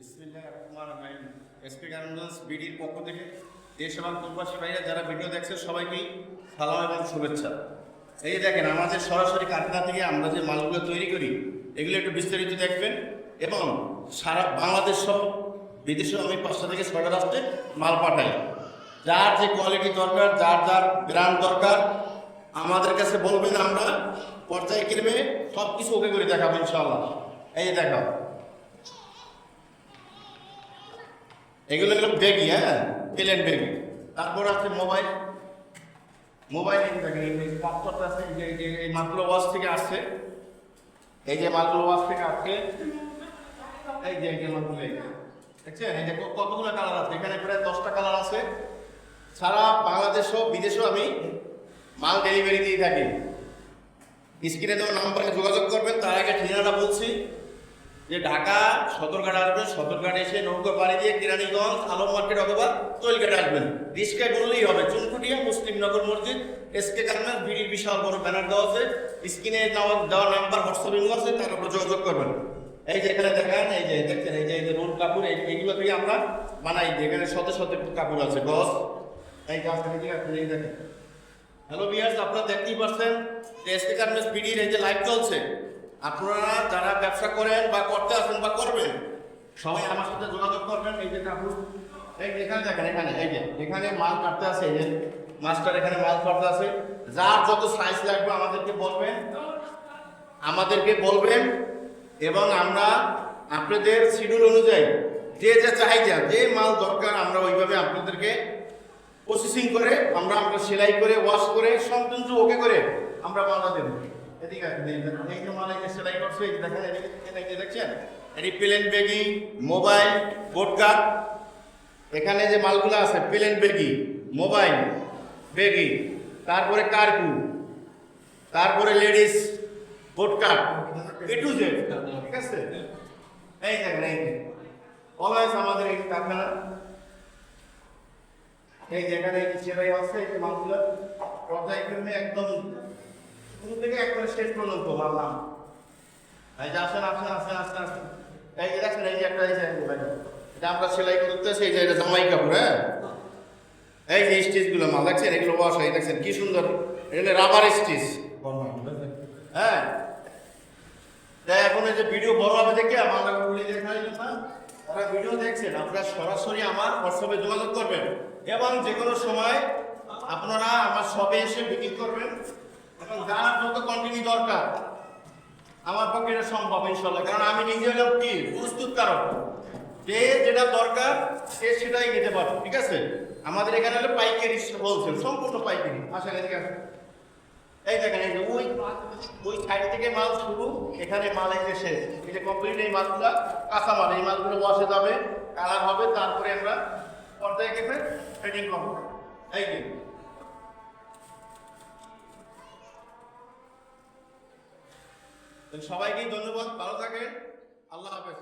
বিসমিল্লাহির রহমানির রহিম। SP garments বিডির পক্ষ থেকে দেশ এবং প্রবাসী ভাইরা যারা ভিডিও দেখছে সবাইকেই সালাম এবং শুভেচ্ছা। এই দেখেন আমাদের সরাসরি কারখানা থেকে আমরা যে মালগুলো তৈরি করি এগুলো একটু বিস্তারিত দেখবেন এবং সারা বাংলাদেশ সহ বিদেশেও আমি 5টা থেকে 6টা রাষ্ট্রে মাল পাঠাই। যার যে কোয়ালিটি দরকার, যার যার ব্র্যান্ড দরকার আমাদের কাছে বলবেন, আমরা পর্যায়ক্রমে সব কিছু ওকে করে দেখাবো ইনশাআল্লাহ। এই যে দেখাও, এগুলো হলো ব্যাগি, হ্যাঁ, প্লেন ব্যাগি। তারপর আছে মোবাইল। পাসপোর্ট আছে, এই মালগুলো ওয়াশ থেকে আসছে, এই যে মালগুলো ওয়াশ থেকে আসছে, এই যে মালগুলো দেখছেন, এই যে কতগুলো কালার আছে, এখানে প্রায় 10টা কালার আছে। সারা বাংলাদেশও বিদেশেও আমি মাল ডেলিভারি দিয়ে থাকি। স্ক্রিনে দেওয়া নাম্বারে যোগাযোগ করবেন। তার আগে ঠিকানাটা বলছি যে ঢাকা সদরঘাট আসবেন, সদরঘাট এসে নৌকা পাড়ি দিয়ে কেরানীগঞ্জ আলম মার্কেট অথবা তোলঘাট আসবেন। রিস্কায় বললেই হবে, চুনকুটিয়া মুসলিমনগর মসজিদ, এসকে গার্মেন্টস বিডির বিশাল বড় ব্যানার দেওয়া আছে। স্ক্রিনে দেওয়া নাম্বার হোয়াটসঅ্যাপ ইমেল আছে, তার উপর যোগাযোগ করবেন। এই যে এখানে দেখেন, এই যে দেখছেন, এই যে রোল কাপড়, এইগুলো থেকে আমরা বানাই। এখানে শতে শতে কাপড় আছে, গজ। এই যে এই দেখেন। হ্যালো ভিউয়ার্স, আপনারা দেখতেই পাচ্ছেন এসকে গার্মেন্টস বিডির এই যে লাইভ চলছে। আপনারা যারা ব্যবসা করেন বা করতে আসেন বা করবেন, সবাই আমার সাথে যোগাযোগ করবেন। এই যে কাপড়, এই এখানে দেখেন, এখানে মাল কাটতে আছে, এই যে মাস্টার এখানে মাল কাটতে আছে। যার যত সাইজ লাগবে আমাদেরকে বলবেন এবং আমরা আপনাদের শিডিউল অনুযায়ী যে চাহিদা, যে মাল দরকার, আমরা ওইভাবে আপনাদেরকে প্রসেসিং করে আমরা সেলাই করে ওয়াশ করে সম্পূর্ণ ওকে করে আমরা মালটা দেবো। এদিকে এই যে মাল সেলাই করছে, এই দেখেন, দেখছেন, এটি প্লেন ব্যাগি, মোবাইল, বোটকাট। এখানে যে মালগুলো আছে প্লেন ব্যাগি, মোবাইল ব্যাগি, তারপরে কার্গু, তারপরে লেডিস বোটকাট, এ টু জেড, ঠিক আছে। এই দেখেন, এই অলওয়েজ আমাদের এই কারখানা, এই যেখানে সেলাই আছে, এই মালগুলো পর্যায়ক্রমে একদম শুরু থেকে একবারে শেষ পর্যন্ত মারলাম। এই যে আসেন, এই যে দেখছেন, এই যে একটা এটা আমরা সেলাই করতেছি, এই যে এটা জামাই কাপড়, হ্যাঁ। এই যে স্টিচগুলো মাল দেখছেন, এগুলো ওয়াশ হয়, দেখছেন কি সুন্দর, এগুলো রাবার স্টিচ, হ্যাঁ। এখন এই যে ভিডিও বড় হবে দেখে আমার খুলে দেখাই না, তারা ভিডিও দেখছেন, আপনারা সরাসরি আমার হোয়াটসঅ্যাপে যোগাযোগ করবেন এবং যে কোনো সময় আপনারা আমার শপে এসে ভিজিট করবেন এবং যার যত কন্টিনিউ দরকার আমার পক্ষে এটা সম্ভব ইনশাল্লাহ। কারণ আমি নিজে হলাম কি প্রস্তুতকারক, যে যেটা দরকার সে সেটাই নিতে পারবে, ঠিক আছে। আমাদের এখানে হলো পাইকারি হোলসেল, সম্পূর্ণ পাইকারি। আসেন এদিকে আসেন। এই দেখেন, এই যে ওই সাইড থেকে মাল শুরু, এখানে মাল এই যে শেষ, এই যে কমপ্লিট। এই মালগুলো কাঁচা মাল, এই মালগুলো বসে যাবে, কালার হবে, তারপরে আমরা পর্দায় কেটে ফিটিং করবো। এই যে সবাইকে ধন্যবাদ, ভালো থাকেন, আল্লাহ হাফেজ।